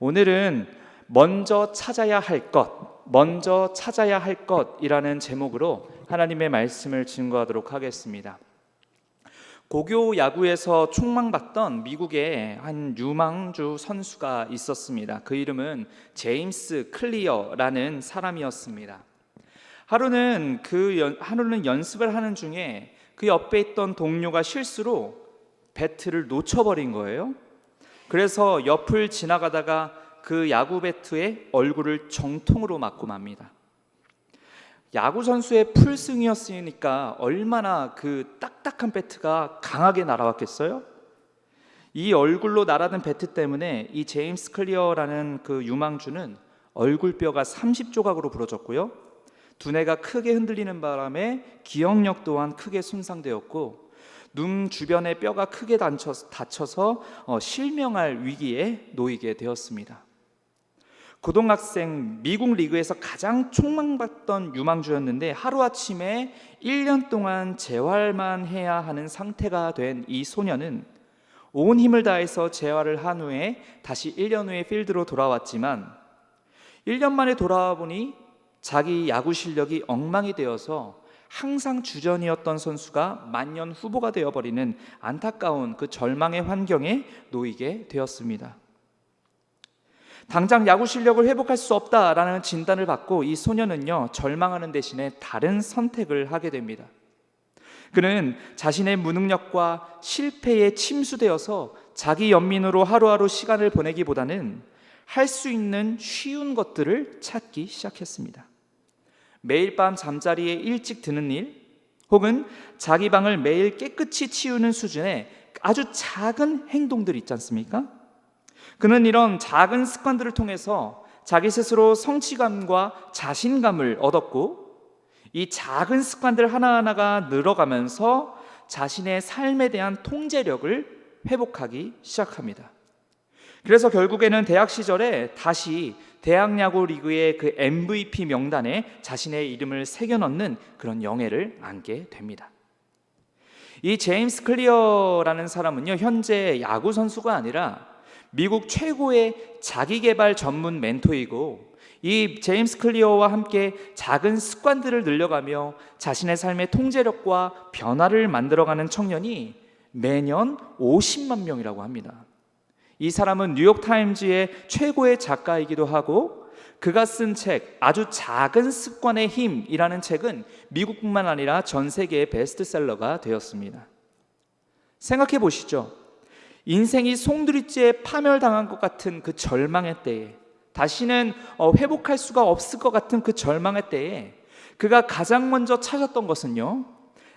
오늘은 먼저 찾아야 할 것이라는 제목으로 하나님의 말씀을 증거하도록 하겠습니다. 고교 야구에서 촉망받던 미국의 한 유망주 선수가 있었습니다. 그 이름은 제임스 클리어라는 사람이었습니다. 하루는 연습을 하는 중에 그 옆에 있던 동료가 실수로 배트를 놓쳐버린 거예요. 그래서 옆을 지나가다가 그 야구 배트에 얼굴을 정통으로 맞고 맙니다. 야구 선수의 풀스윙이었으니까 얼마나 그 딱딱한 배트가 강하게 날아왔겠어요? 이 얼굴로 날아든 배트 때문에 이 제임스 클리어라는 그 유망주는 얼굴뼈가 30조각으로 부러졌고요. 두뇌가 크게 흔들리는 바람에 기억력 또한 크게 손상되었고, 눈 주변의 뼈가 크게 다쳐서 실명할 위기에 놓이게 되었습니다. 고등학생 미국 리그에서 가장 촉망받던 유망주였는데 하루아침에 1년 동안 재활만 해야 하는 상태가 된 이 소년은 온 힘을 다해서 재활을 한 후에 다시 1년 후에 필드로 돌아왔지만 1년 만에 돌아와 보니 자기 야구 실력이 엉망이 되어서 항상 주전이었던 선수가 만년 후보가 되어버리는 안타까운 그 절망의 환경에 놓이게 되었습니다. 당장 야구 실력을 회복할 수 없다라는 진단을 받고 이 소년은요, 절망하는 대신에 다른 선택을 하게 됩니다. 그는 자신의 무능력과 실패에 침수되어서 자기 연민으로 하루하루 시간을 보내기보다는 할 수 있는 쉬운 것들을 찾기 시작했습니다. 매일 밤 잠자리에 일찍 드는 일, 혹은 자기 방을 매일 깨끗이 치우는 수준의 아주 작은 행동들 있지 않습니까? 그는 이런 작은 습관들을 통해서 자기 스스로 성취감과 자신감을 얻었고, 이 작은 습관들 하나하나가 늘어가면서 자신의 삶에 대한 통제력을 회복하기 시작합니다. 그래서 결국에는 대학 시절에 다시 대학 야구 리그의 그 MVP 명단에 자신의 이름을 새겨넣는 그런 영예를 안게 됩니다. 이 제임스 클리어라는 사람은요, 현재 야구 선수가 아니라 미국 최고의 자기개발 전문 멘토이고, 이 제임스 클리어와 함께 작은 습관들을 늘려가며 자신의 삶의 통제력과 변화를 만들어가는 청년이 매년 50만 명이라고 합니다. 이 사람은 뉴욕타임즈의 최고의 작가이기도 하고, 그가 쓴 책 아주 작은 습관의 힘이라는 책은 미국뿐만 아니라 전 세계의 베스트셀러가 되었습니다. 생각해 보시죠. 인생이 송두리째 파멸당한 것 같은 그 절망의 때에, 다시는 회복할 수가 없을 것 같은 그 절망의 때에 그가 가장 먼저 찾았던 것은요,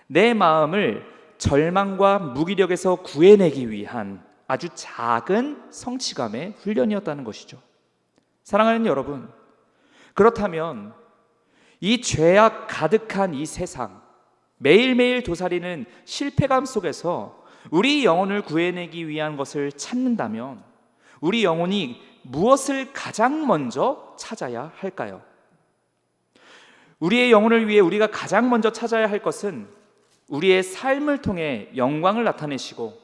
내 마음을 절망과 무기력에서 구해내기 위한 아주 작은 성취감의 훈련이었다는 것이죠. 사랑하는 여러분, 그렇다면 이 죄악 가득한 이 세상, 매일매일 도사리는 실패감 속에서 우리 영혼을 구해내기 위한 것을 찾는다면 우리 영혼이 무엇을 가장 먼저 찾아야 할까요? 우리의 영혼을 위해 우리가 가장 먼저 찾아야 할 것은 우리의 삶을 통해 영광을 나타내시고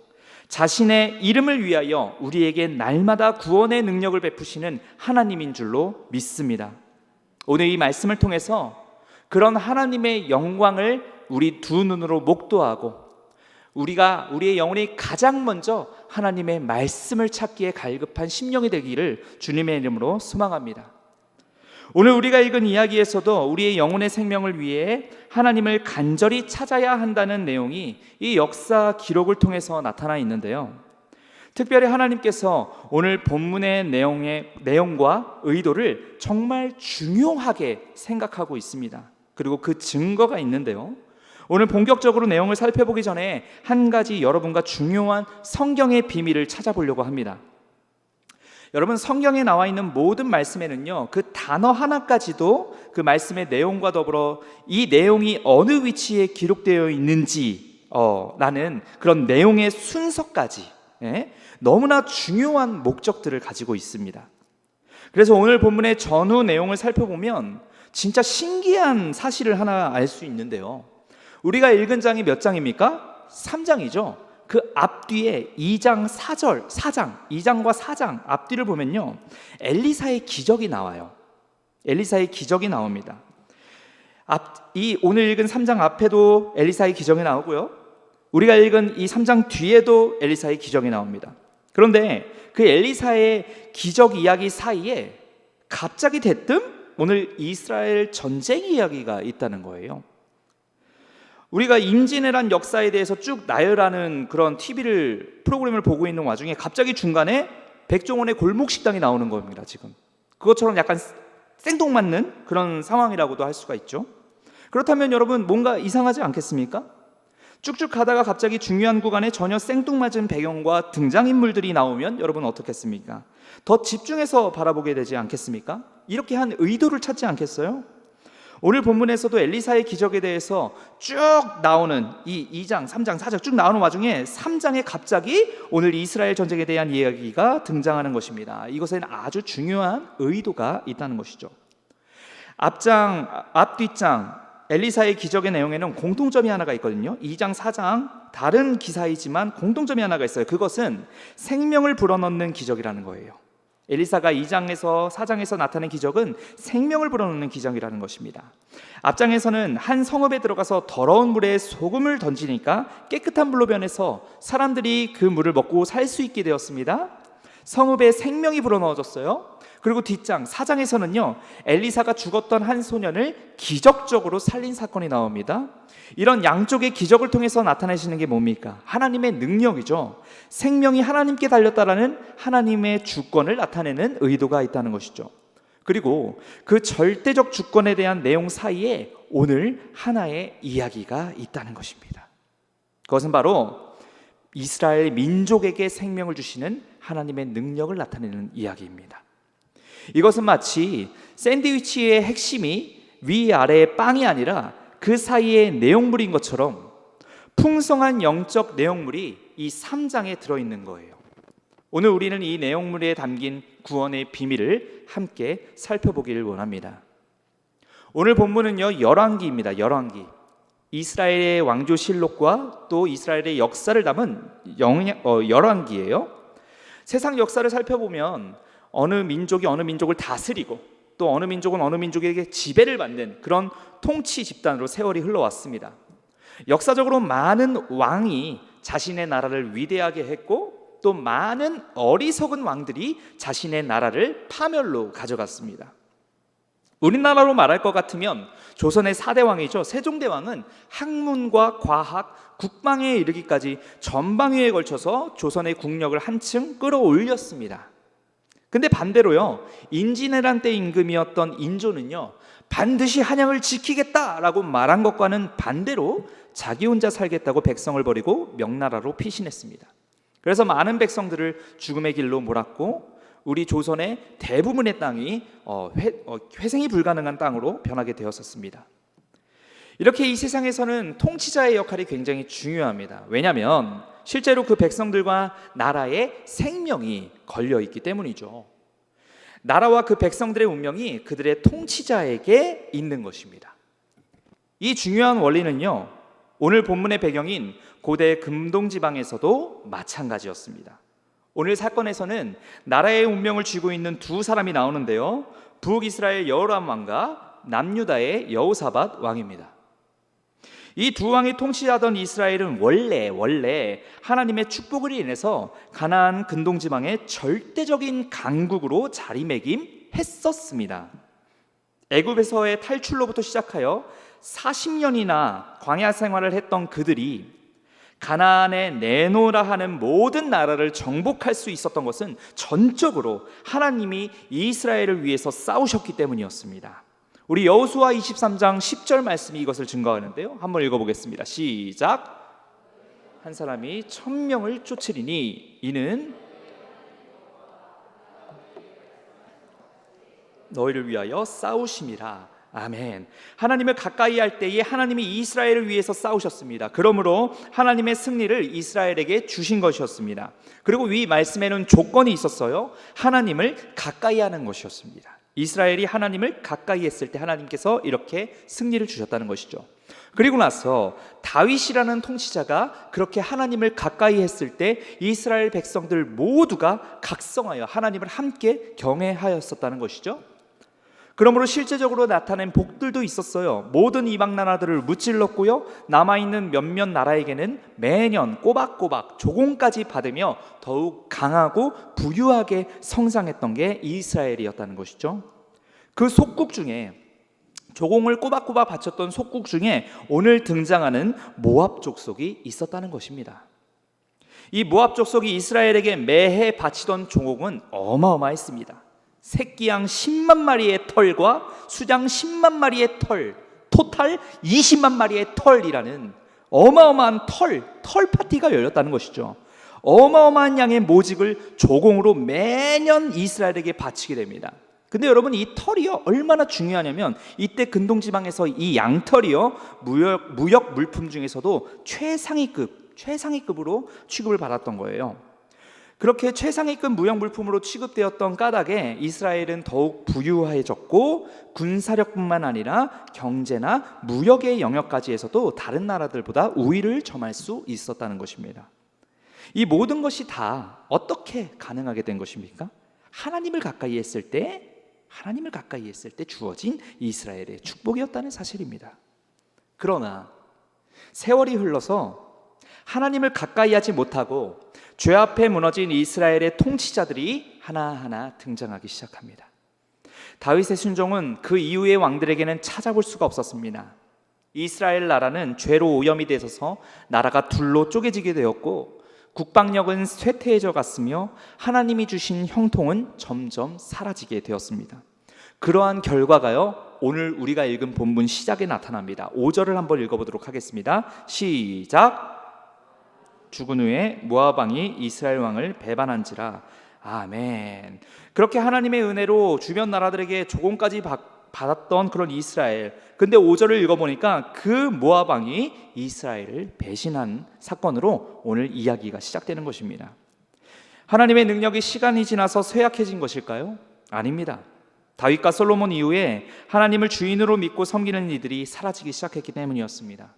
자신의 이름을 위하여 우리에게 날마다 구원의 능력을 베푸시는 하나님인 줄로 믿습니다. 오늘 이 말씀을 통해서 그런 하나님의 영광을 우리 두 눈으로 목도하고 우리의 영혼이 가장 먼저 하나님의 말씀을 찾기에 갈급한 심령이 되기를 주님의 이름으로 소망합니다. 오늘 우리가 읽은 이야기에서도 우리의 영혼의 생명을 위해 하나님을 간절히 찾아야 한다는 내용이 이 역사 기록을 통해서 나타나 있는데요, 특별히 하나님께서 오늘 본문의 내용과 의도를 정말 중요하게 생각하고 있습니다. 그리고 그 증거가 있는데요, 오늘 본격적으로 내용을 살펴보기 전에 한 가지 여러분과 중요한 성경의 비밀을 찾아보려고 합니다. 여러분, 성경에 나와 있는 모든 말씀에는요, 그 단어 하나까지도 그 말씀의 내용과 더불어 이 내용이 어느 위치에 기록되어 있는지 라는 그런 내용의 순서까지 너무나 중요한 목적들을 가지고 있습니다. 그래서 오늘 본문의 전후 내용을 살펴보면 진짜 신기한 사실을 하나 알 수 있는데요, 우리가 읽은 장이 몇 장입니까? 3장이죠. 그 앞뒤에 2장 4절, 4장, 2장과 4장 앞뒤를 보면요, 엘리사의 기적이 나와요. 엘리사의 기적이 나옵니다. 오늘 읽은 3장 앞에도 엘리사의 기적이 나오고요, 우리가 읽은 이 3장 뒤에도 엘리사의 기적이 나옵니다. 그런데 그 엘리사의 기적 이야기 사이에 갑자기 대뜸 오늘 이스라엘 전쟁 이야기가 있다는 거예요. 우리가 임진왜란 역사에 대해서 쭉 나열하는 그런 프로그램을 보고 있는 와중에 갑자기 중간에 백종원의 골목식당이 나오는 겁니다. 지금 그것처럼 약간 생뚱맞는 그런 상황이라고도 할 수가 있죠. 그렇다면 여러분, 뭔가 이상하지 않겠습니까? 쭉쭉 가다가 갑자기 중요한 구간에 전혀 생뚱맞은 배경과 등장인물들이 나오면 여러분 어떻겠습니까? 더 집중해서 바라보게 되지 않겠습니까? 이렇게 한 의도를 찾지 않겠어요? 오늘 본문에서도 엘리사의 기적에 대해서 쭉 나오는 이 2장, 3장, 4장 쭉 나오는 와중에 3장에 갑자기 오늘 이스라엘 전쟁에 대한 이야기가 등장하는 것입니다. 이것에는 아주 중요한 의도가 있다는 것이죠. 앞뒷장 엘리사의 기적의 내용에는 공통점이 하나가 있거든요. 2장, 4장 다른 기사이지만 공통점이 하나가 있어요. 그것은 생명을 불어넣는 기적이라는 거예요. 엘리사가 2장에서 4장에서 나타낸 기적은 생명을 불어넣는 기적이라는 것입니다. 앞장에서는 한 성읍에 들어가서 더러운 물에 소금을 던지니까 깨끗한 물로 변해서 사람들이 그 물을 먹고 살 수 있게 되었습니다. 성읍에 생명이 불어넣어졌어요. 그리고 뒷장 4장에서는요, 엘리사가 죽었던 한 소년을 기적적으로 살린 사건이 나옵니다. 이런 양쪽의 기적을 통해서 나타내시는 게 뭡니까? 하나님의 능력이죠. 생명이 하나님께 달렸다라는 하나님의 주권을 나타내는 의도가 있다는 것이죠. 그리고 그 절대적 주권에 대한 내용 사이에 오늘 하나의 이야기가 있다는 것입니다. 그것은 바로 이스라엘 민족에게 생명을 주시는 하나님의 능력을 나타내는 이야기입니다. 이것은 마치 샌드위치의 핵심이 위아래의 빵이 아니라 그 사이의 내용물인 것처럼 풍성한 영적 내용물이 이 3장에 들어있는 거예요. 오늘 우리는 이 내용물에 담긴 구원의 비밀을 함께 살펴보기를 원합니다. 오늘 본문은요, 열왕기입니다. 열왕기. 이스라엘의 왕조실록과 또 이스라엘의 역사를 담은 열왕기예요. 세상 역사를 살펴보면 어느 민족이 어느 민족을 다스리고 또 어느 민족은 어느 민족에게 지배를 받는 그런 통치 집단으로 세월이 흘러왔습니다. 역사적으로 많은 왕이 자신의 나라를 위대하게 했고 또 많은 어리석은 왕들이 자신의 나라를 파멸로 가져갔습니다. 우리나라로 말할 것 같으면 조선의 4대 왕이죠. 세종대왕은 학문과 과학, 국방에 이르기까지 전방위에 걸쳐서 조선의 국력을 한층 끌어올렸습니다. 근데 반대로요, 임진왜란 때 임금이었던 인조는요, 반드시 한양을 지키겠다라고 말한 것과는 반대로 자기 혼자 살겠다고 백성을 버리고 명나라로 피신했습니다. 그래서 많은 백성들을 죽음의 길로 몰았고 우리 조선의 대부분의 땅이 회생이 불가능한 땅으로 변하게 되었었습니다. 이렇게 이 세상에서는 통치자의 역할이 굉장히 중요합니다. 왜냐하면 실제로 그 백성들과 나라의 생명이 걸려있기 때문이죠. 나라와 그 백성들의 운명이 그들의 통치자에게 있는 것입니다. 이 중요한 원리는요, 오늘 본문의 배경인 고대 금동지방에서도 마찬가지였습니다. 오늘 사건에서는 나라의 운명을 쥐고 있는 두 사람이 나오는데요, 북이스라엘 여호람 왕과 남유다의 여호사밧 왕입니다. 이 두 왕이 통치하던 이스라엘은 원래 하나님의 축복을 인해서 가나안 근동지방의 절대적인 강국으로 자리매김했었습니다. 애굽에서의 탈출로부터 시작하여 40년이나 광야 생활을 했던 그들이 가나안에 내놓으라 하는 모든 나라를 정복할 수 있었던 것은 전적으로 하나님이 이스라엘을 위해서 싸우셨기 때문이었습니다. 우리 여호수아 23장 10절 말씀이 이것을 증거하는데요, 한번 읽어보겠습니다. 시작. 한 사람이 1000명을 쫓으리니 이는 너희를 위하여 싸우심이라. 아멘. 하나님을 가까이 할 때에 하나님이 이스라엘을 위해서 싸우셨습니다. 그러므로 하나님의 승리를 이스라엘에게 주신 것이었습니다. 그리고 이 말씀에는 조건이 있었어요. 하나님을 가까이 하는 것이었습니다. 이스라엘이 하나님을 가까이 했을 때 하나님께서 이렇게 승리를 주셨다는 것이죠. 그리고 나서 다윗이라는 통치자가 그렇게 하나님을 가까이 했을 때 이스라엘 백성들 모두가 각성하여 하나님을 함께 경외하였었다는 것이죠. 그러므로 실제적으로 나타낸 복들도 있었어요. 모든 이방 나라들을 무찔렀고요, 남아있는 몇몇 나라에게는 매년 꼬박꼬박 조공까지 받으며 더욱 강하고 부유하게 성장했던 게 이스라엘이었다는 것이죠. 그 속국 중에, 조공을 꼬박꼬박 바쳤던 속국 중에 오늘 등장하는 모압 족속이 있었다는 것입니다. 이 모압 족속이 이스라엘에게 매해 바치던 조공은 어마어마했습니다. 새끼양 10만 마리의 털과 수장 10만 마리의 털, 토탈 20만 마리의 털이라는 어마어마한 털 파티가 열렸다는 것이죠. 어마어마한 양의 모직을 조공으로 매년 이스라엘에게 바치게 됩니다. 근데 여러분, 이 털이요 얼마나 중요하냐면, 이때 근동지방에서 이 양털이요 무역 물품 중에서도 최상위급으로 취급을 받았던 거예요. 그렇게 최상위급 무역 물품으로 취급되었던 까닭에 이스라엘은 더욱 부유해졌고, 군사력뿐만 아니라 경제나 무역의 영역까지에서도 다른 나라들보다 우위를 점할 수 있었다는 것입니다. 이 모든 것이 다 어떻게 가능하게 된 것입니까? 하나님을 가까이 했을 때 주어진 이스라엘의 축복이었다는 사실입니다. 그러나 세월이 흘러서 하나님을 가까이 하지 못하고 죄 앞에 무너진 이스라엘의 통치자들이 하나하나 등장하기 시작합니다. 다윗의 순종은 그 이후의 왕들에게는 찾아볼 수가 없었습니다. 이스라엘 나라는 죄로 오염이 되어서 나라가 둘로 쪼개지게 되었고, 국방력은 쇠퇴해져 갔으며 하나님이 주신 형통은 점점 사라지게 되었습니다. 그러한 결과가요 오늘 우리가 읽은 본문 시작에 나타납니다. 5절을 한번 읽어보도록 하겠습니다. 시작. 죽은 후에 모압 왕이 이스라엘 왕을 배반한지라. 아멘. 그렇게 하나님의 은혜로 주변 나라들에게 조공까지 받았던 그런 이스라엘, 근데 5절을 읽어보니까 그 모압 왕이 이스라엘을 배신한 사건으로 오늘 이야기가 시작되는 것입니다. 하나님의 능력이 시간이 지나서 쇠약해진 것일까요? 아닙니다. 다윗과 솔로몬 이후에 하나님을 주인으로 믿고 섬기는 이들이 사라지기 시작했기 때문이었습니다.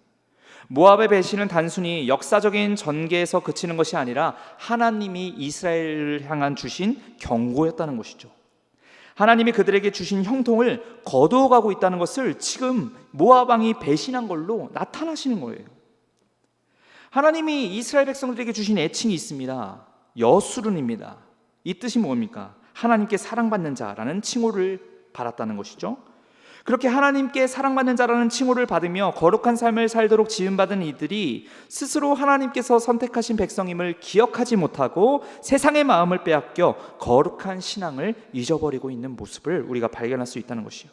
모압의 배신은 단순히 역사적인 전개에서 그치는 것이 아니라 하나님이 이스라엘을 향한 주신 경고였다는 것이죠. 하나님이 그들에게 주신 형통을 거두어가고 있다는 것을 지금 모압 왕이 배신한 걸로 나타나시는 거예요. 하나님이 이스라엘 백성들에게 주신 애칭이 있습니다. 여수른입니다. 이 뜻이 뭡니까? 하나님께 사랑받는 자라는 칭호를 받았다는 것이죠. 그렇게 하나님께 사랑받는 자라는 칭호를 받으며 거룩한 삶을 살도록 지음받은 이들이 스스로 하나님께서 선택하신 백성임을 기억하지 못하고 세상의 마음을 빼앗겨 거룩한 신앙을 잊어버리고 있는 모습을 우리가 발견할 수 있다는 것이요.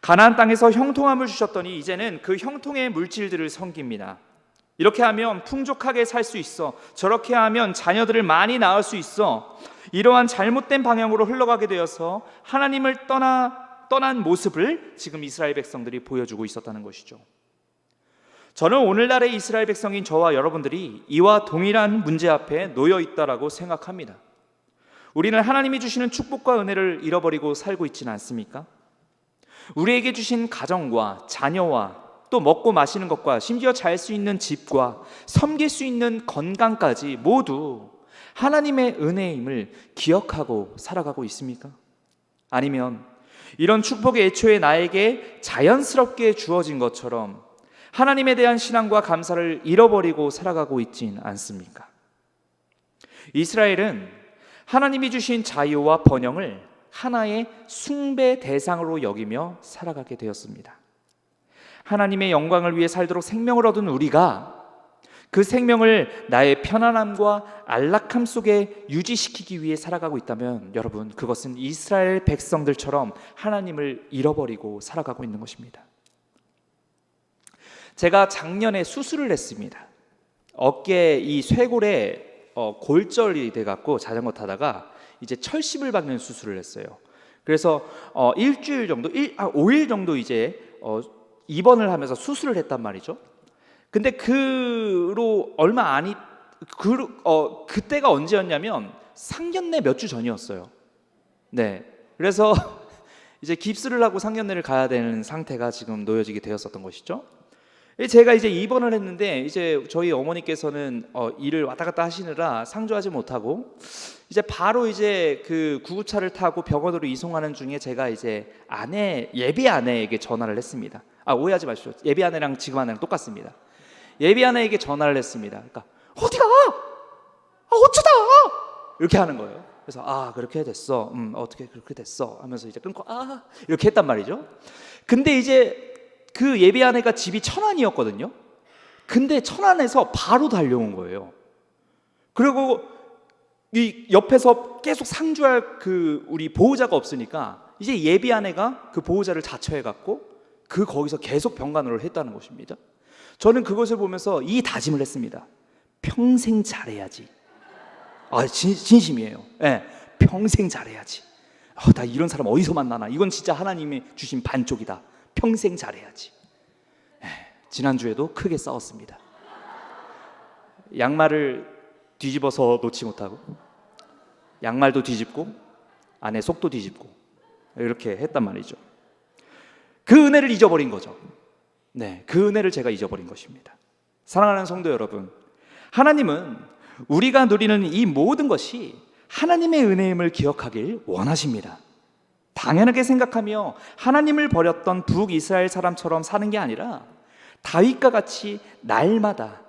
가나안 땅에서 형통함을 주셨더니 이제는 그 형통의 물질들을 섬깁니다. 이렇게 하면 풍족하게 살 수 있어, 저렇게 하면 자녀들을 많이 낳을 수 있어, 이러한 잘못된 방향으로 흘러가게 되어서 하나님을 떠난 모습을 지금 이스라엘 백성들이 보여주고 있었다는 것이죠. 저는 오늘날의 이스라엘 백성인 저와 여러분들이 이와 동일한 문제 앞에 놓여 있다라고 생각합니다. 우리는 하나님이 주시는 축복과 은혜를 잃어버리고 살고 있지는 않습니까? 우리에게 주신 가정과 자녀와 또 먹고 마시는 것과 심지어 잘 수 있는 집과 섬길 수 있는 건강까지 모두 하나님의 은혜임을 기억하고 살아가고 있습니까? 아니면 이런 축복이 애초에 나에게 자연스럽게 주어진 것처럼 하나님에 대한 신앙과 감사를 잃어버리고 살아가고 있진 않습니까? 이스라엘은 하나님이 주신 자유와 번영을 하나의 숭배 대상으로 여기며 살아가게 되었습니다. 하나님의 영광을 위해 살도록 생명을 얻은 우리가 그 생명을 나의 편안함과 안락함 속에 유지시키기 위해 살아가고 있다면 여러분, 그것은 이스라엘 백성들처럼 하나님을 잃어버리고 살아가고 있는 것입니다. 제가 작년에 수술을 했습니다. 어깨 이 쇄골에 골절이 돼갖고 자전거 타다가 이제 철심을 박는 수술을 했어요. 그래서 일주일 정도, 5일 정도 이제 입원을 하면서 수술을 했단 말이죠. 근데 그때가 언제였냐면 상견례 몇 주 전이었어요. 네. 그래서 이제 깁스를 하고 상견례를 가야 되는 상태가 지금 놓여지게 되었었던 것이죠. 제가 이제 입원을 했는데 이제 저희 어머니께서는 일을 왔다 갔다 하시느라 상주하지 못하고 이제 바로 이제 그 구급차를 타고 병원으로 이송하는 중에 제가 이제 예비 아내에게 전화를 했습니다. 오해하지 마십시오. 예비 아내랑 지금 아내랑 똑같습니다. 예비 아내에게 전화를 했습니다. 그러니까 어디가? 어쩌다? 이렇게 하는 거예요. 그래서 그렇게 됐어. 어떻게 그렇게 됐어? 하면서 이제 끊고 이렇게 했단 말이죠. 근데 이제 그 예비 아내가 집이 천안이었거든요. 근데 천안에서 바로 달려온 거예요. 그리고 이 옆에서 계속 상주할 그 우리 보호자가 없으니까 이제 예비 아내가 그 보호자를 자처해 갖고 거기서 계속 병간호를 했다는 것입니다. 저는 그것을 보면서 이 다짐을 했습니다. 평생 잘해야지. 진심이에요. 네, 평생 잘해야지. 나 이런 사람 어디서 만나나? 이건 진짜 하나님이 주신 반쪽이다. 평생 잘해야지. 지난주에도 크게 싸웠습니다. 양말을 뒤집어서 놓지 못하고 양말도 뒤집고 안에 속도 뒤집고 이렇게 했단 말이죠. 그 은혜를 잊어버린 거죠. 네, 그 은혜를 제가 잊어버린 것입니다. 사랑하는 성도 여러분, 하나님은 우리가 누리는 이 모든 것이 하나님의 은혜임을 기억하길 원하십니다. 당연하게 생각하며 하나님을 버렸던 북이스라엘 사람처럼 사는 게 아니라 다윗과 같이 날마다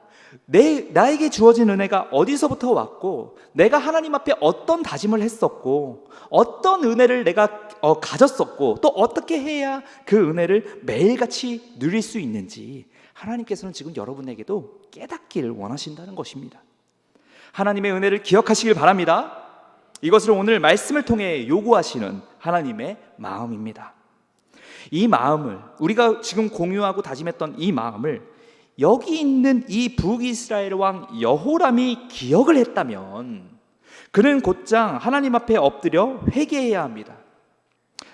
나에게 주어진 은혜가 어디서부터 왔고 내가 하나님 앞에 어떤 다짐을 했었고 어떤 은혜를 내가 가졌었고 또 어떻게 해야 그 은혜를 매일같이 누릴 수 있는지 하나님께서는 지금 여러분에게도 깨닫기를 원하신다는 것입니다. 하나님의 은혜를 기억하시길 바랍니다. 이것을 오늘 말씀을 통해 요구하시는 하나님의 마음입니다. 이 마음을 우리가 지금 공유하고 다짐했던 이 마음을 여기 있는 이 북이스라엘 왕 여호람이 기억을 했다면 그는 곧장 하나님 앞에 엎드려 회개해야 합니다.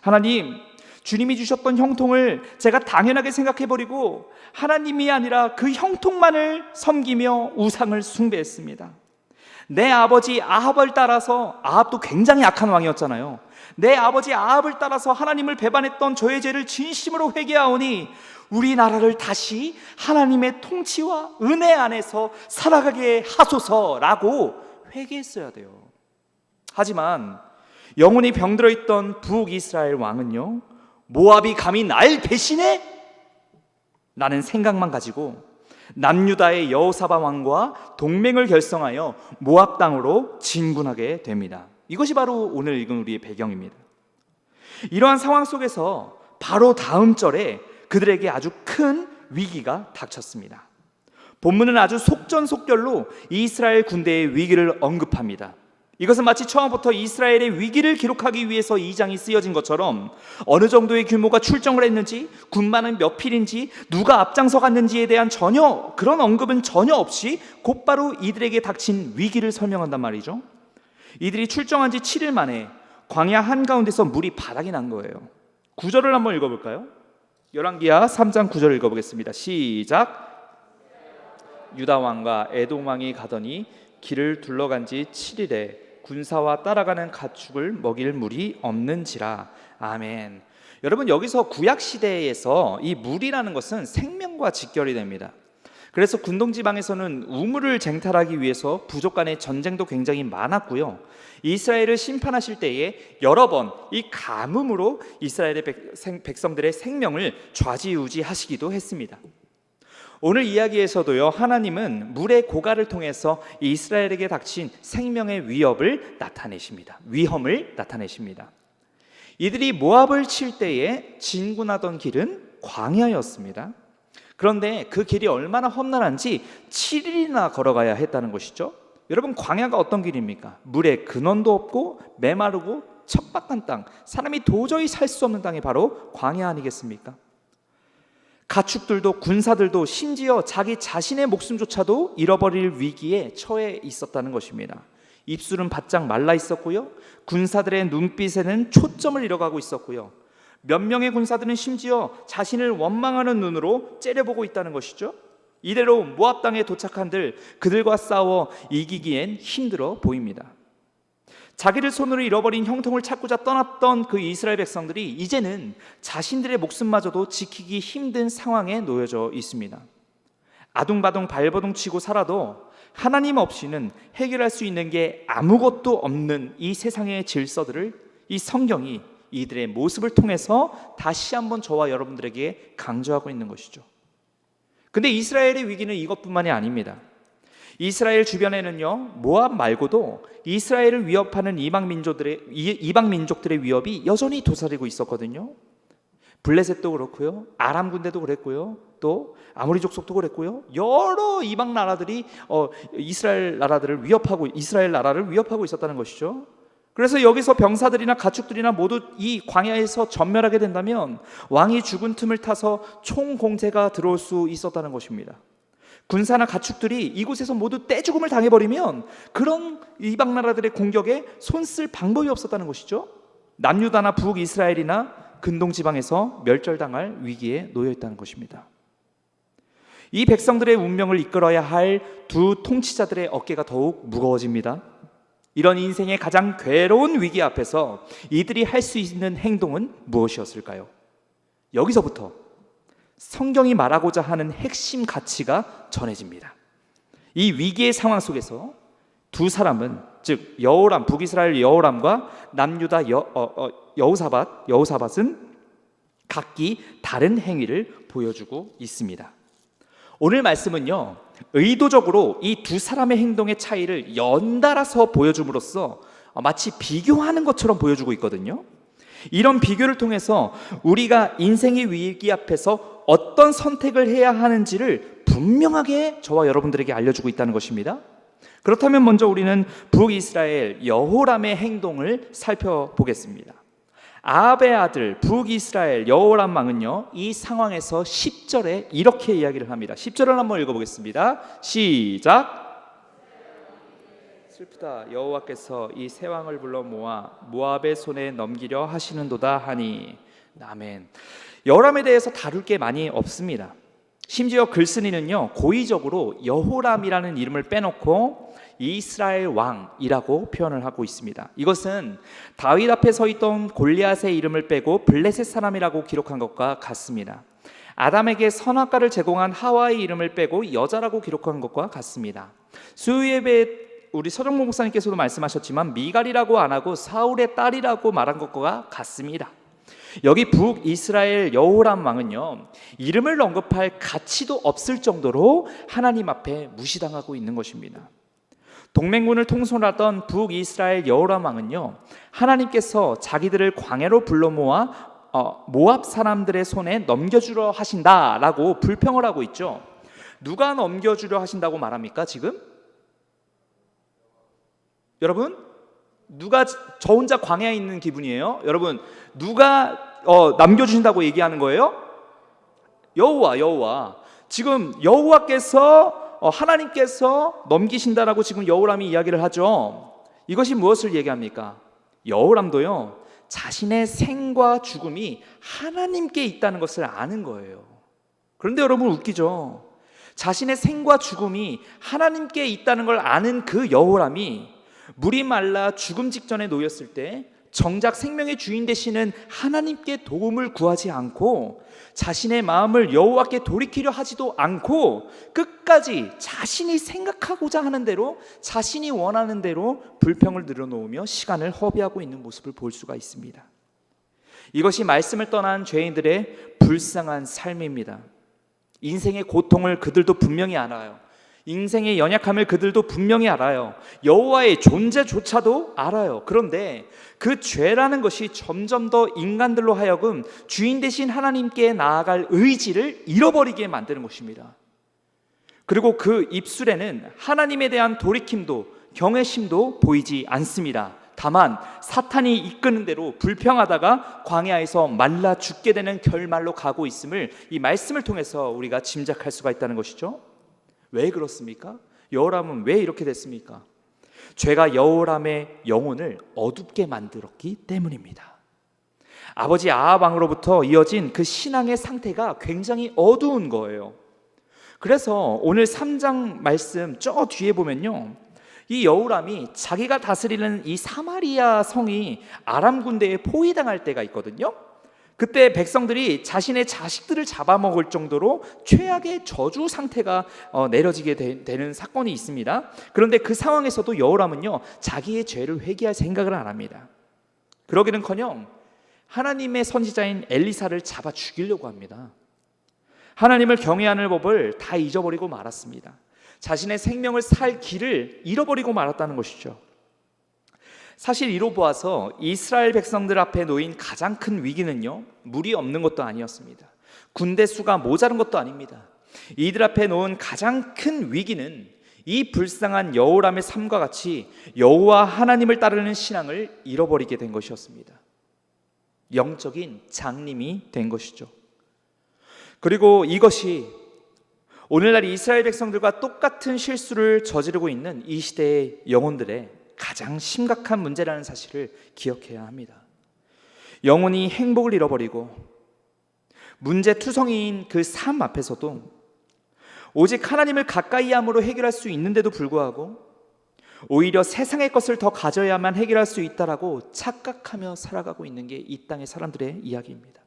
하나님, 주님이 주셨던 형통을 제가 당연하게 생각해버리고 하나님이 아니라 그 형통만을 섬기며 우상을 숭배했습니다. 내 아버지 아합을 따라서, 아합도 굉장히 악한 왕이었잖아요. 내 아버지 아합을 따라서 하나님을 배반했던 저의 죄를 진심으로 회개하오니 우리나라를 다시 하나님의 통치와 은혜 안에서 살아가게 하소서라고 회개했어야 돼요. 하지만 영혼이 병들어 있던 북이스라엘 왕은요, 모압이 감히 날 배신해? 라는 생각만 가지고 남유다의 여호사밧 왕과 동맹을 결성하여 모압 땅으로 진군하게 됩니다. 이것이 바로 오늘 읽은 우리의 배경입니다. 이러한 상황 속에서 바로 다음 절에 그들에게 아주 큰 위기가 닥쳤습니다. 본문은 아주 속전속결로 이스라엘 군대의 위기를 언급합니다. 이것은 마치 처음부터 이스라엘의 위기를 기록하기 위해서 2장이 쓰여진 것처럼 어느 정도의 규모가 출정을 했는지, 군마는 몇 필인지, 누가 앞장서 갔는지에 대한 그런 언급은 전혀 없이 곧바로 이들에게 닥친 위기를 설명한단 말이죠. 이들이 출정한 지 7일 만에 광야 한가운데서 물이 바닥이 난 거예요. 9절을 한번 읽어볼까요? 열왕기하 3장 9절을 읽어보겠습니다. 시작. 유다 왕과 에돔 왕이 가더니 길을 둘러간 지 7일에 군사와 따라가는 가축을 먹일 물이 없는지라. 아멘. 여러분, 여기서 구약 시대에서 이 물이라는 것은 생명과 직결이 됩니다. 그래서 군동지방에서는 우물을 쟁탈하기 위해서 부족 간의 전쟁도 굉장히 많았고요. 이스라엘을 심판하실 때에 여러 번 이 가뭄으로 이스라엘의 백성들의 생명을 좌지우지하시기도 했습니다. 오늘 이야기에서도요, 하나님은 물의 고갈을 통해서 이스라엘에게 닥친 생명의 위협을 나타내십니다. 위험을 나타내십니다. 이들이 모압을 칠 때에 진군하던 길은 광야였습니다. 그런데 그 길이 얼마나 험난한지 7일이나 걸어가야 했다는 것이죠. 여러분, 광야가 어떤 길입니까? 물에 근원도 없고 메마르고 척박한 땅, 사람이 도저히 살 수 없는 땅이 바로 광야 아니겠습니까? 가축들도 군사들도 심지어 자기 자신의 목숨조차도 잃어버릴 위기에 처해 있었다는 것입니다. 입술은 바짝 말라 있었고요, 군사들의 눈빛에는 초점을 잃어가고 있었고요, 몇 명의 군사들은 심지어 자신을 원망하는 눈으로 째려보고 있다는 것이죠. 이대로 모압 땅에 도착한들 그들과 싸워 이기기엔 힘들어 보입니다. 자기들 손으로 잃어버린 형통을 찾고자 떠났던 그 이스라엘 백성들이 이제는 자신들의 목숨마저도 지키기 힘든 상황에 놓여져 있습니다. 아둥바둥 발버둥 치고 살아도 하나님 없이는 해결할 수 있는 게 아무것도 없는 이 세상의 질서들을 이 성경이 이들의 모습을 통해서 다시 한번 저와 여러분들에게 강조하고 있는 것이죠. 근데 이스라엘의 위기는 이것뿐만이 아닙니다. 이스라엘 주변에는요, 모압 말고도 이스라엘을 위협하는 이방 민족들의 위협이 여전히 도사리고 있었거든요. 블레셋도 그렇고요, 아람 군대도 그랬고요, 또 아모리 족속도 그랬고요, 여러 이방 나라들이 이스라엘 나라를 위협하고 있었다는 것이죠. 그래서 여기서 병사들이나 가축들이나 모두 이 광야에서 전멸하게 된다면 왕이 죽은 틈을 타서 총공세가 들어올 수 있었다는 것입니다. 군사나 가축들이 이곳에서 모두 떼죽음을 당해버리면 그런 이방 나라들의 공격에 손쓸 방법이 없었다는 것이죠. 남유다나 북이스라엘이나 근동지방에서 멸절당할 위기에 놓여있다는 것입니다. 이 백성들의 운명을 이끌어야 할 두 통치자들의 어깨가 더욱 무거워집니다. 이런 인생의 가장 괴로운 위기 앞에서 이들이 할 수 있는 행동은 무엇이었을까요? 여기서부터 성경이 말하고자 하는 핵심 가치가 전해집니다. 이 위기의 상황 속에서 두 사람은, 즉 여호람, 북이스라엘 여호람과 남유다 여호사밧은 각기 다른 행위를 보여주고 있습니다. 오늘 말씀은요, 의도적으로 이 두 사람의 행동의 차이를 연달아서 보여줌으로써 마치 비교하는 것처럼 보여주고 있거든요. 이런 비교를 통해서 우리가 인생의 위기 앞에서 어떤 선택을 해야 하는지를 분명하게 저와 여러분들에게 알려주고 있다는 것입니다. 그렇다면 먼저 우리는 북이스라엘 여호람의 행동을 살펴보겠습니다. 아합의 아들 북이스라엘 여호람 왕은요, 이 상황에서 10절에 이렇게 이야기를 합니다. 10절을 한번 읽어보겠습니다. 시작. 슬프다. 여호와께서 이 세 왕을 불러 모아 모압의 손에 넘기려 하시는도다 하니. 아멘. 여호람에 대해서 다룰 게 많이 없습니다. 심지어 글쓴이는요, 고의적으로 여호람이라는 이름을 빼놓고 이스라엘 왕이라고 표현을 하고 있습니다. 이것은 다윗 앞에 서 있던 골리앗의 이름을 빼고 블레셋 사람이라고 기록한 것과 같습니다. 아담에게 선악과를 제공한 하와의 이름을 빼고 여자라고 기록한 것과 같습니다. 수요예배 우리 서정모 목사님께서도 말씀하셨지만 미갈이라고 안 하고 사울의 딸이라고 말한 것과 같습니다. 여기 북이스라엘 여호람 왕은요, 이름을 언급할 가치도 없을 정도로 하나님 앞에 무시당하고 있는 것입니다. 동맹군을 통솔하던 북이스라엘 여호람 왕은요, 하나님께서 자기들을 광야로 불러 모아 모압 사람들의 손에 넘겨주려 하신다라고 불평을 하고 있죠. 누가 넘겨주려 하신다고 말합니까 지금? 여러분, 누가 저 혼자 광야에 있는 기분이에요? 여러분, 누가 남겨주신다고 얘기하는 거예요? 여호와. 지금 여호와께서 하나님께서 넘기신다라고 지금 여호람이 이야기를 하죠. 이것이 무엇을 얘기합니까? 여호람도요, 자신의 생과 죽음이 하나님께 있다는 것을 아는 거예요. 그런데 여러분, 웃기죠? 자신의 생과 죽음이 하나님께 있다는 걸 아는 그 여호람이 물이 말라 죽음 직전에 놓였을 때 정작 생명의 주인 되시는 하나님께 도움을 구하지 않고 자신의 마음을 여호와께 돌이키려 하지도 않고 끝까지 자신이 생각하고자 하는 대로, 자신이 원하는 대로 불평을 늘어놓으며 시간을 허비하고 있는 모습을 볼 수가 있습니다. 이것이 말씀을 떠난 죄인들의 불쌍한 삶입니다. 인생의 고통을 그들도 분명히 알아요. 인생의 연약함을 그들도 분명히 알아요. 여호와의 존재조차도 알아요. 그런데 그 죄라는 것이 점점 더 인간들로 하여금 주인 되신 하나님께 나아갈 의지를 잃어버리게 만드는 것입니다. 그리고 그 입술에는 하나님에 대한 돌이킴도 경외심도 보이지 않습니다. 다만 사탄이 이끄는 대로 불평하다가 광야에서 말라 죽게 되는 결말로 가고 있음을 이 말씀을 통해서 우리가 짐작할 수가 있다는 것이죠. 왜 그렇습니까? 여호람은 왜 이렇게 됐습니까? 죄가 여호람의 영혼을 어둡게 만들었기 때문입니다. 아버지 아합 왕으로부터 이어진 그 신앙의 상태가 굉장히 어두운 거예요. 그래서 오늘 3장 말씀 저 뒤에 보면요, 이 여호람이 자기가 다스리는 이 사마리아 성이 아람 군대에 포위당할 때가 있거든요. 그때 백성들이 자신의 자식들을 잡아먹을 정도로 최악의 저주 상태가 내려지게 되는 사건이 있습니다. 그런데 그 상황에서도 여호람은요, 자기의 죄를 회개할 생각을 안 합니다. 그러기는커녕 하나님의 선지자인 엘리사를 잡아 죽이려고 합니다. 하나님을 경외하는 법을 다 잊어버리고 말았습니다. 자신의 생명을 살 길을 잃어버리고 말았다는 것이죠. 사실 이로 보아서 이스라엘 백성들 앞에 놓인 가장 큰 위기는요, 물이 없는 것도 아니었습니다. 군대 수가 모자른 것도 아닙니다. 이들 앞에 놓은 가장 큰 위기는 이 불쌍한 여호람의 삶과 같이 여호와 하나님을 따르는 신앙을 잃어버리게 된 것이었습니다. 영적인 장님이 된 것이죠. 그리고 이것이 오늘날 이스라엘 백성들과 똑같은 실수를 저지르고 있는 이 시대의 영혼들의 가장 심각한 문제라는 사실을 기억해야 합니다. 영혼이 행복을 잃어버리고 문제투성이인 그 삶 앞에서도 오직 하나님을 가까이 함으로 해결할 수 있는데도 불구하고 오히려 세상의 것을 더 가져야만 해결할 수 있다라고 착각하며 살아가고 있는 게 이 땅의 사람들의 이야기입니다.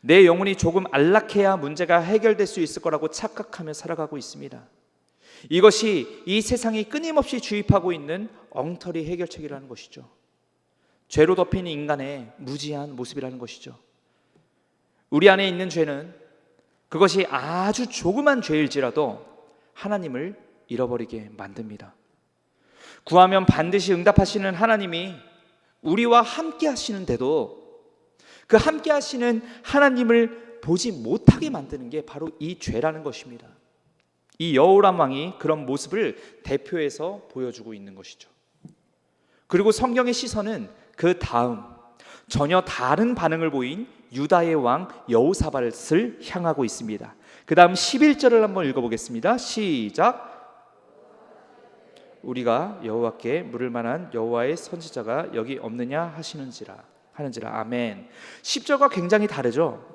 내 영혼이 조금 안락해야 문제가 해결될 수 있을 거라고 착각하며 살아가고 있습니다. 이것이 이 세상이 끊임없이 주입하고 있는 엉터리 해결책이라는 것이죠. 죄로 덮인 인간의 무지한 모습이라는 것이죠. 우리 안에 있는 죄는 그것이 아주 조그만 죄일지라도 하나님을 잃어버리게 만듭니다. 구하면 반드시 응답하시는 하나님이 우리와 함께 하시는데도 그 함께 하시는 하나님을 보지 못하게 만드는 게 바로 이 죄라는 것입니다. 이 여호람 왕이 그런 모습을 대표해서 보여주고 있는 것이죠. 그리고 성경의 시선은 그 다음 전혀 다른 반응을 보인 유다의 왕 여호사밧을 향하고 있습니다. 그 다음 11절을 한번 읽어보겠습니다. 시작. 우리가 여호와께 물을 만한 여호와의 선지자가 여기 없느냐 하시는지라. 아멘. 10절과 굉장히 다르죠.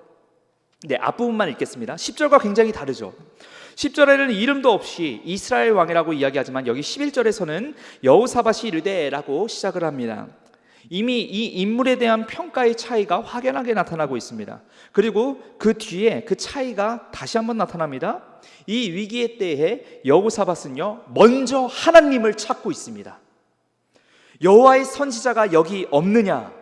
네, 앞부분만 읽겠습니다. 10절과 굉장히 다르죠. 10절에는 이름도 없이 이스라엘 왕이라고 이야기하지만 여기 11절에서는 여호사밧이 이르되라고 시작을 합니다. 이미 이 인물에 대한 평가의 차이가 확연하게 나타나고 있습니다. 그리고 그 뒤에 그 차이가 다시 한번 나타납니다. 이 위기의 때에 여호사밧은요, 먼저 하나님을 찾고 있습니다. 여호와의 선지자가 여기 없느냐?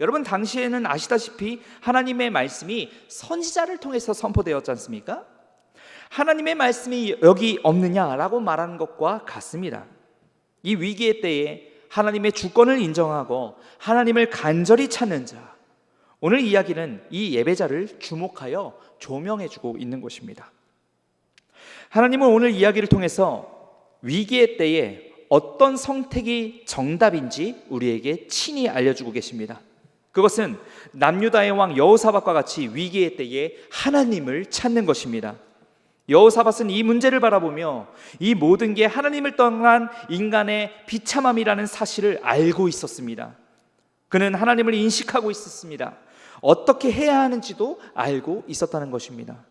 여러분, 당시에는 아시다시피 하나님의 말씀이 선지자를 통해서 선포되었지 않습니까? 하나님의 말씀이 여기 없느냐라고 말하는 것과 같습니다. 이 위기의 때에 하나님의 주권을 인정하고 하나님을 간절히 찾는 자, 오늘 이야기는 이 예배자를 주목하여 조명해주고 있는 것입니다. 하나님은 오늘 이야기를 통해서 위기의 때에 어떤 선택이 정답인지 우리에게 친히 알려주고 계십니다. 그것은 남유다의 왕 여호사밧과 같이 위기의 때에 하나님을 찾는 것입니다. 여호사밧은 이 문제를 바라보며 이 모든 게 하나님을 떠난 인간의 비참함이라는 사실을 알고 있었습니다. 그는 하나님을 인식하고 있었습니다. 어떻게 해야 하는지도 알고 있었다는 것입니다.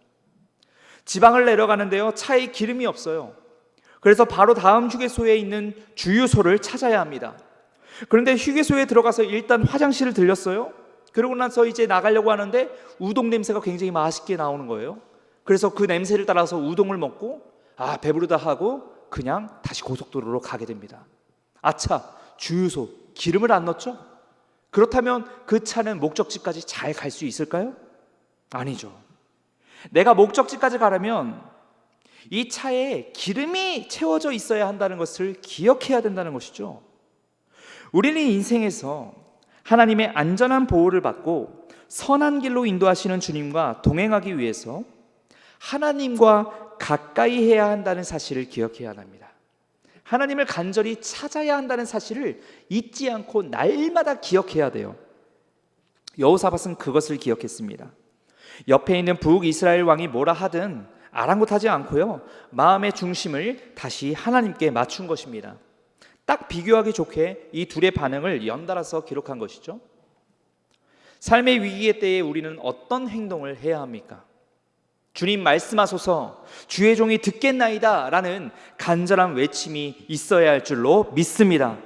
지방을 내려가는데요, 차에 기름이 없어요. 그래서 바로 다음 휴게소에 있는 주유소를 찾아야 합니다. 그런데 휴게소에 들어가서 일단 화장실을 들렸어요. 그러고 나서 이제 나가려고 하는데 우동 냄새가 굉장히 맛있게 나오는 거예요. 그래서 그 냄새를 따라서 우동을 먹고 배부르다 하고 그냥 다시 고속도로로 가게 됩니다. 아차, 주유소 기름을 안 넣었죠? 그렇다면 그 차는 목적지까지 잘 갈 수 있을까요? 아니죠. 내가 목적지까지 가려면 이 차에 기름이 채워져 있어야 한다는 것을 기억해야 된다는 것이죠. 우리는 인생에서 하나님의 안전한 보호를 받고 선한 길로 인도하시는 주님과 동행하기 위해서 하나님과 가까이 해야 한다는 사실을 기억해야 합니다. 하나님을 간절히 찾아야 한다는 사실을 잊지 않고 날마다 기억해야 돼요. 여호사밧은 그것을 기억했습니다. 옆에 있는 북이스라엘 왕이 뭐라 하든 아랑곳하지 않고요, 마음의 중심을 다시 하나님께 맞춘 것입니다. 딱 비교하기 좋게 이 둘의 반응을 연달아서 기록한 것이죠. 삶의 위기의 때에 우리는 어떤 행동을 해야 합니까? 주님 말씀하소서, 주의 종이 듣겠나이다 라는 간절한 외침이 있어야 할 줄로 믿습니다.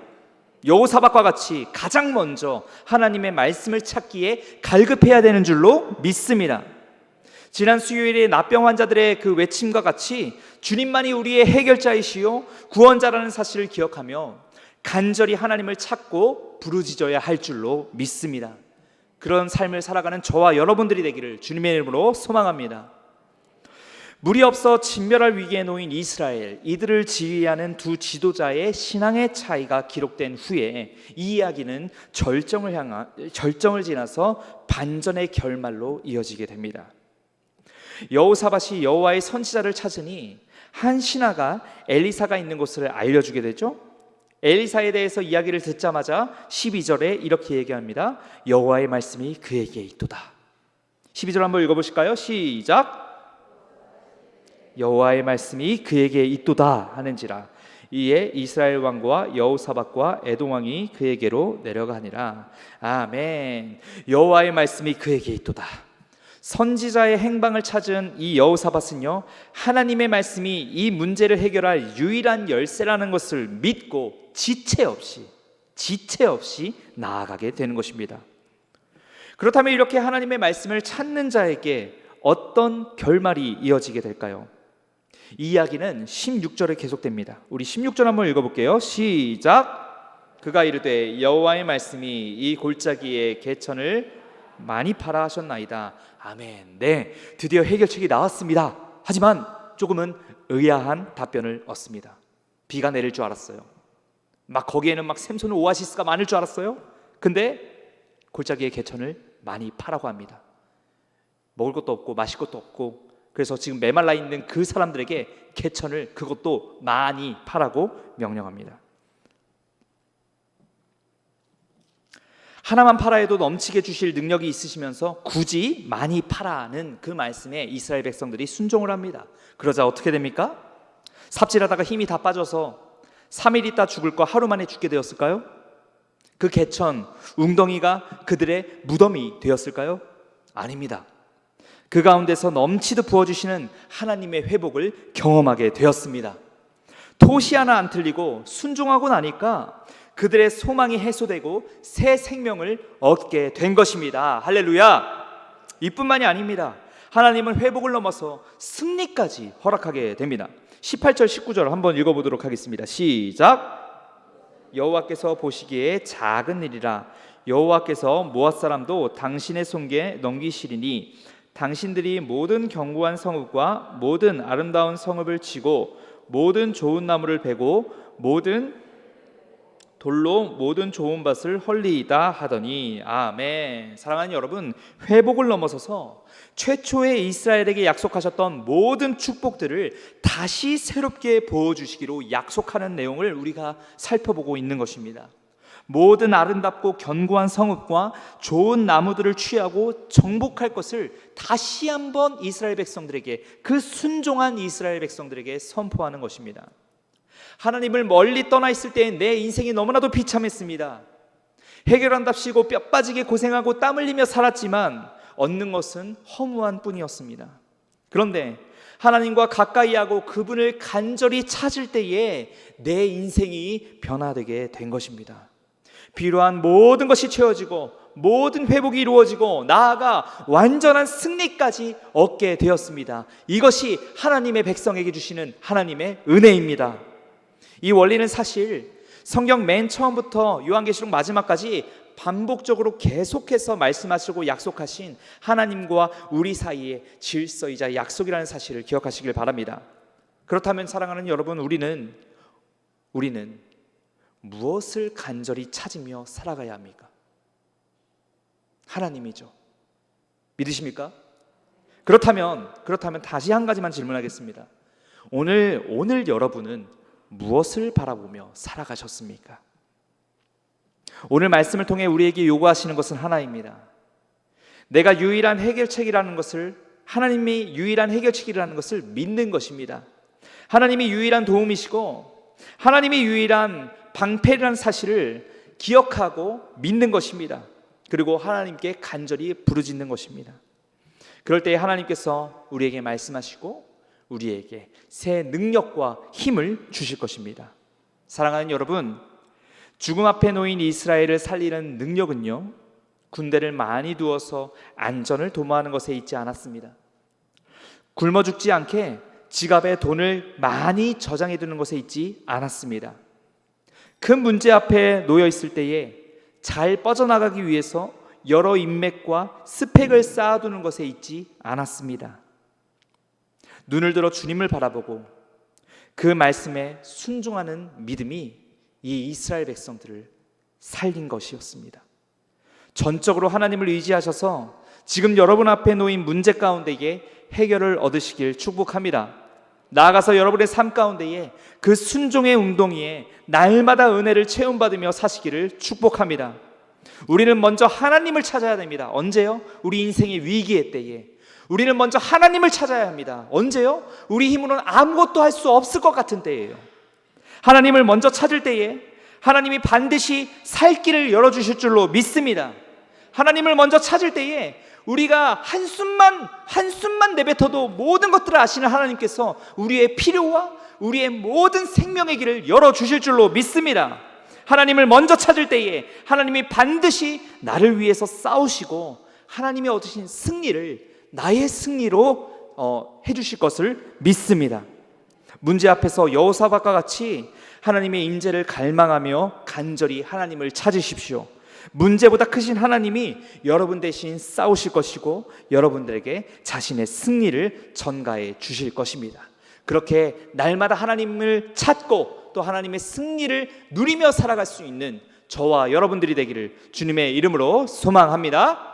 여호사밧과 같이 가장 먼저 하나님의 말씀을 찾기에 갈급해야 되는 줄로 믿습니다. 지난 수요일에 납병 환자들의 그 외침과 같이 주님만이 우리의 해결자이시요 구원자라는 사실을 기억하며 간절히 하나님을 찾고 부르짖어야 할 줄로 믿습니다. 그런 삶을 살아가는 저와 여러분들이 되기를 주님의 이름으로 소망합니다. 물이 없어 진멸할 위기에 놓인 이스라엘, 이들을 지휘하는 두 지도자의 신앙의 차이가 기록된 후에 이 이야기는 절정을 지나서 반전의 결말로 이어지게 됩니다. 여호사밧이 여호와의 선지자를 찾으니 한 신하가 엘리사가 있는 곳을 알려주게 되죠. 엘리사에 대해서 이야기를 듣자마자 12절에 이렇게 얘기합니다. 여호와의 말씀이 그에게 있도다. 12절 한번 읽어보실까요? 시작. 여호와의 말씀이 그에게 있도다 하는지라. 이에 이스라엘 왕과 여호사밧과 에돔 왕이 그에게로 내려가니라. 아멘. 여호와의 말씀이 그에게 있도다. 선지자의 행방을 찾은 이 여호사밧은요, 하나님의 말씀이 이 문제를 해결할 유일한 열쇠라는 것을 믿고 지체 없이 나아가게 되는 것입니다. 그렇다면 이렇게 하나님의 말씀을 찾는 자에게 어떤 결말이 이어지게 될까요? 이 이야기는 16절에 계속됩니다. 우리 16절 한번 읽어볼게요. 시작. 그가 이르되 여호와의 말씀이 이 골짜기에 개천을 많이 팔아 하셨나이다. 아멘. 네, 드디어 해결책이 나왔습니다. 하지만 조금은 의아한 답변을 얻습니다. 비가 내릴 줄 알았어요. 막 거기에는 막 샘솟는 오아시스가 많을 줄 알았어요. 근데 골짜기에 개천을 많이 파라고 합니다. 먹을 것도 없고 마실 것도 없고, 그래서 지금 메말라 있는 그 사람들에게 개천을 그것도 많이 파라고 명령합니다. 하나만 팔아 해도 넘치게 주실 능력이 있으시면서 굳이 많이 파라는 그 말씀에 이스라엘 백성들이 순종을 합니다. 그러자 어떻게 됩니까? 삽질하다가 힘이 다 빠져서 3일 있다 죽을 거 하루 만에 죽게 되었을까요? 그 개천, 웅덩이가 그들의 무덤이 되었을까요? 아닙니다. 그 가운데서 넘치듯 부어주시는 하나님의 회복을 경험하게 되었습니다. 토시 하나 안 틀리고 순종하고 나니까 그들의 소망이 해소되고 새 생명을 얻게 된 것입니다. 할렐루야. 이뿐만이 아닙니다. 하나님은 회복을 넘어서 승리까지 허락하게 됩니다. 18절 19절 한번 읽어보도록 하겠습니다. 시작. 여호와께서 보시기에 작은 일이라. 여호와께서 모압 사람도 당신의 손에 넘기시리니 당신들이 모든 견고한 성읍과 모든 아름다운 성읍을 치고 모든 좋은 나무를 베고 모든 돌로 모든 좋은 밭을 헐리이다 하더니. 아멘. 사랑하는 여러분, 회복을 넘어서서 최초의 이스라엘에게 약속하셨던 모든 축복들을 다시 새롭게 부어주시기로 약속하는 내용을 우리가 살펴보고 있는 것입니다. 모든 아름답고 견고한 성읍과 좋은 나무들을 취하고 정복할 것을 다시 한번 이스라엘 백성들에게, 그 순종한 이스라엘 백성들에게 선포하는 것입니다. 하나님을 멀리 떠나 있을 때 내 인생이 너무나도 비참했습니다. 해결한답시고 뼈 빠지게 고생하고 땀 흘리며 살았지만 얻는 것은 허무한 뿐이었습니다. 그런데 하나님과 가까이 하고 그분을 간절히 찾을 때에 내 인생이 변화되게 된 것입니다. 필요한 모든 것이 채워지고 모든 회복이 이루어지고 나아가 완전한 승리까지 얻게 되었습니다. 이것이 하나님의 백성에게 주시는 하나님의 은혜입니다. 이 원리는 사실 성경 맨 처음부터 요한계시록 마지막까지 반복적으로 계속해서 말씀하시고 약속하신 하나님과 우리 사이의 질서이자 약속이라는 사실을 기억하시길 바랍니다. 그렇다면 사랑하는 여러분, 우리는 무엇을 간절히 찾으며 살아가야 합니까? 하나님이죠. 믿으십니까? 그렇다면 다시 한 가지만 질문하겠습니다. 오늘 여러분은 무엇을 바라보며 살아가셨습니까? 오늘 말씀을 통해 우리에게 요구하시는 것은 하나입니다. 내가 유일한 해결책이라는 것을, 하나님이 유일한 해결책이라는 것을 믿는 것입니다. 하나님이 유일한 도움이시고 하나님이 유일한 방패라는 사실을 기억하고 믿는 것입니다. 그리고 하나님께 간절히 부르짖는 것입니다. 그럴 때 하나님께서 우리에게 말씀하시고 우리에게 새 능력과 힘을 주실 것입니다. 사랑하는 여러분, 죽음 앞에 놓인 이스라엘을 살리는 능력은요, 군대를 많이 두어서 안전을 도모하는 것에 있지 않았습니다. 굶어 죽지 않게 지갑에 돈을 많이 저장해 두는 것에 있지 않았습니다. 큰 문제 앞에 놓여 있을 때에 잘 뻗어나가기 위해서 여러 인맥과 스펙을 쌓아두는 것에 있지 않았습니다. 눈을 들어 주님을 바라보고 그 말씀에 순종하는 믿음이 이 이스라엘 백성들을 살린 것이었습니다. 전적으로 하나님을 의지하셔서 지금 여러분 앞에 놓인 문제 가운데에 해결을 얻으시길 축복합니다. 나아가서 여러분의 삶 가운데에 그 순종의 웅덩이에 날마다 은혜를 체험받으며 사시기를 축복합니다. 우리는 먼저 하나님을 찾아야 됩니다. 언제요? 우리 인생의 위기의 때에. 우리는 먼저 하나님을 찾아야 합니다. 언제요? 우리 힘으로는 아무것도 할 수 없을 것 같은 때예요. 하나님을 먼저 찾을 때에 하나님이 반드시 살 길을 열어주실 줄로 믿습니다. 하나님을 먼저 찾을 때에 우리가 한숨만 내뱉어도 모든 것들을 아시는 하나님께서 우리의 필요와 우리의 모든 생명의 길을 열어주실 줄로 믿습니다. 하나님을 먼저 찾을 때에 하나님이 반드시 나를 위해서 싸우시고 하나님이 얻으신 승리를 나의 승리로 해주실 것을 믿습니다. 문제 앞에서 여호사밧과 같이 하나님의 임재를 갈망하며 간절히 하나님을 찾으십시오. 문제보다 크신 하나님이 여러분 대신 싸우실 것이고 여러분들에게 자신의 승리를 전가해 주실 것입니다. 그렇게 날마다 하나님을 찾고 또 하나님의 승리를 누리며 살아갈 수 있는 저와 여러분들이 되기를 주님의 이름으로 소망합니다.